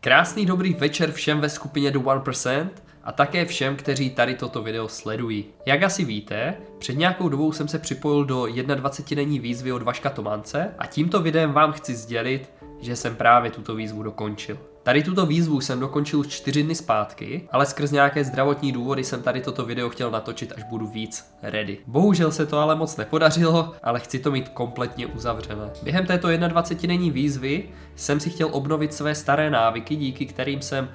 Krásný dobrý večer všem ve skupině The 1% a také všem, kteří tady toto video sledují. Jak asi víte, před nějakou dobou jsem se připojil do 21denní výzvy od Vaška Tomance a tímto videem vám chci sdělit, že jsem právě tuto výzvu dokončil. Tady tuto výzvu jsem dokončil už 4 dny zpátky, ale skrz nějaké zdravotní důvody jsem tady toto video chtěl natočit, až budu víc ready. Bohužel se to ale moc nepodařilo, ale chci to mít kompletně uzavřené. Během této 21denní výzvy jsem si chtěl obnovit své staré návyky, díky kterým jsem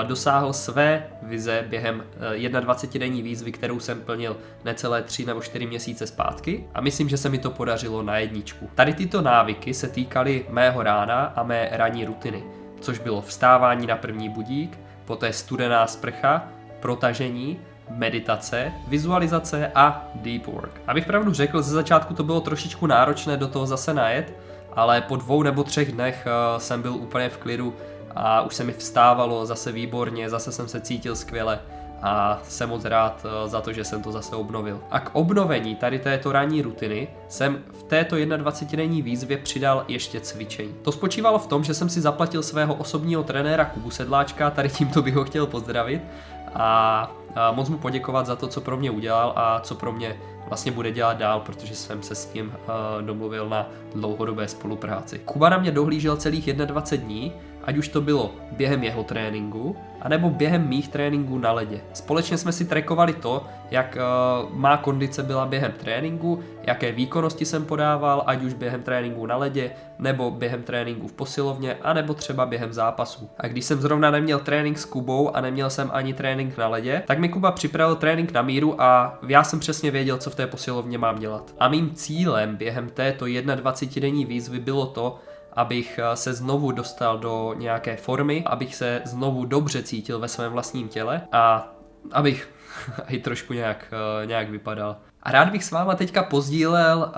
dosáhl své vize během 21denní výzvy, kterou jsem plnil necelé 3 nebo 4 měsíce zpátky a myslím, že se mi to podařilo na jedničku. Tady tyto návyky se týkaly mého rána a mé ranní rutiny, což bylo vstávání na první budík, poté studená sprcha, protažení, meditace, vizualizace a deep work. Abych pravdu řekl, ze začátku to bylo trošičku náročné do toho zase najet, ale po 2 nebo 3 dnech jsem byl úplně v klidu a už se mi vstávalo zase výborně, zase jsem se cítil skvěle a jsem moc rád za to, že jsem to zase obnovil. A k obnovení tady této ranní rutiny jsem v této 21denní výzvě přidal ještě cvičení. To spočívalo v tom, že jsem si zaplatil svého osobního trenéra Kubu Sedláčka, tady tímto bych ho chtěl pozdravit a moc mu poděkovat za to, co pro mě udělal a co pro mě vlastně bude dělat dál, protože jsem se s ním domluvil na dlouhodobé spolupráci. Kuba na mě dohlížel celých 21 dní, ať už to bylo během jeho tréninku, anebo během mých tréninků na ledě. Společně jsme si trackovali to, jak má kondice byla během tréninku, jaké výkonnosti jsem podával, ať už během tréninku na ledě, nebo během tréninku v posilovně, anebo třeba během zápasu. A když jsem zrovna neměl trénink s Kubou a neměl jsem ani trénink na ledě, tak mi Kuba připravil trénink na míru a já jsem přesně věděl, co v té posilovně mám dělat. A mým cílem během této 21denní výzvy bylo to, abych se znovu dostal do nějaké formy, abych se znovu dobře cítil ve svém vlastním těle a abych i trošku nějak vypadal. A rád bych s váma teďka pozdílel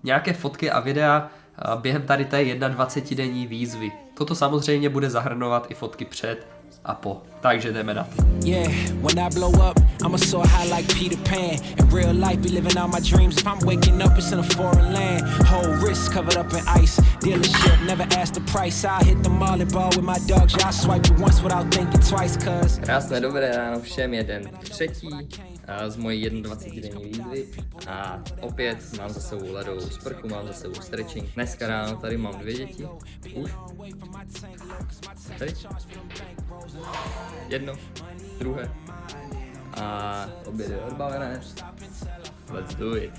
nějaké fotky a videa během tady té 21denní výzvy. Toto samozřejmě bude zahrnovat i fotky před a po. Takže jdeme na to. Yeah, when I blow up, I'ma soar high like Peter Pan. In real life, be living all my dreams. If I'm waking up, it's in a foreign land. Whole wrist covered up in ice. Dealership, never asked the price. I hit the molly ball with my dogs. Yeah, I swipe it once without thinking twice, cause... Krásné dobré ráno všem, jeden třetí z mojí 21denní výzvy a opět mám za sebou ledovou sprchu, mám za sebou stretching. Dneska ráno tady mám 2 děti, už. Tady. Jedno, druhé a obě odbavené. Let's do it.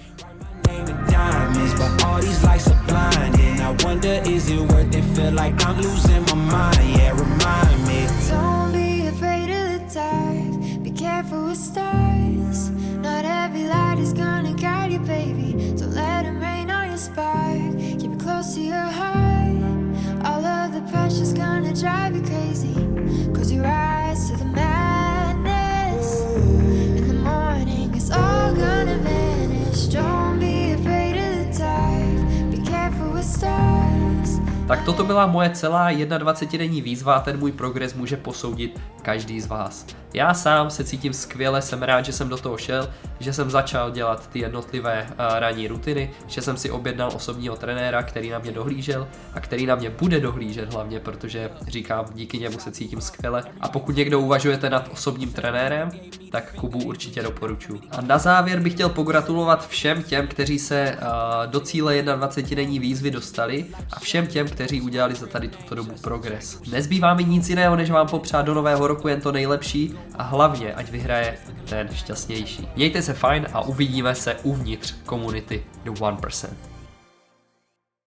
Diamonds, but all these lights are blinding. I wonder, is it worth it? Feel like I'm losing my mind. Yeah, remind me. Don't be afraid of the dark. Be careful with stars. Not every light is gonna guide you, baby. Don't let them rain on your spark. Keep it close to your heart. All of the pressure's gonna drive you crazy. Cause you rise to the madness. In the morning, it's all gonna vanish. Don't be afraid of the dark. Be careful with stars. Tak toto byla moje celá 21denní výzva a ten můj progres může posoudit každý z vás. Já sám se cítím skvěle, jsem rád, že jsem do toho šel, že jsem začal dělat ty jednotlivé ranní rutiny, že jsem si objednal osobního trenéra, který na mě dohlížel a který na mě bude dohlížet hlavně, protože říkám, díky němu se cítím skvěle. A pokud někdo uvažujete nad osobním trenérem, tak Kubu určitě doporučuji. A na závěr bych chtěl pogratulovat všem těm, kteří se do cíle 21denní výzvy dostali a všem těm, kteří udělali za tady tuto dobu progres. Nezbývá mi nic jiného, než vám popřát do nového roku jen to nejlepší a hlavně, ať vyhraje ten šťastnější. Mějte se fajn a uvidíme se uvnitř komunity The 1%.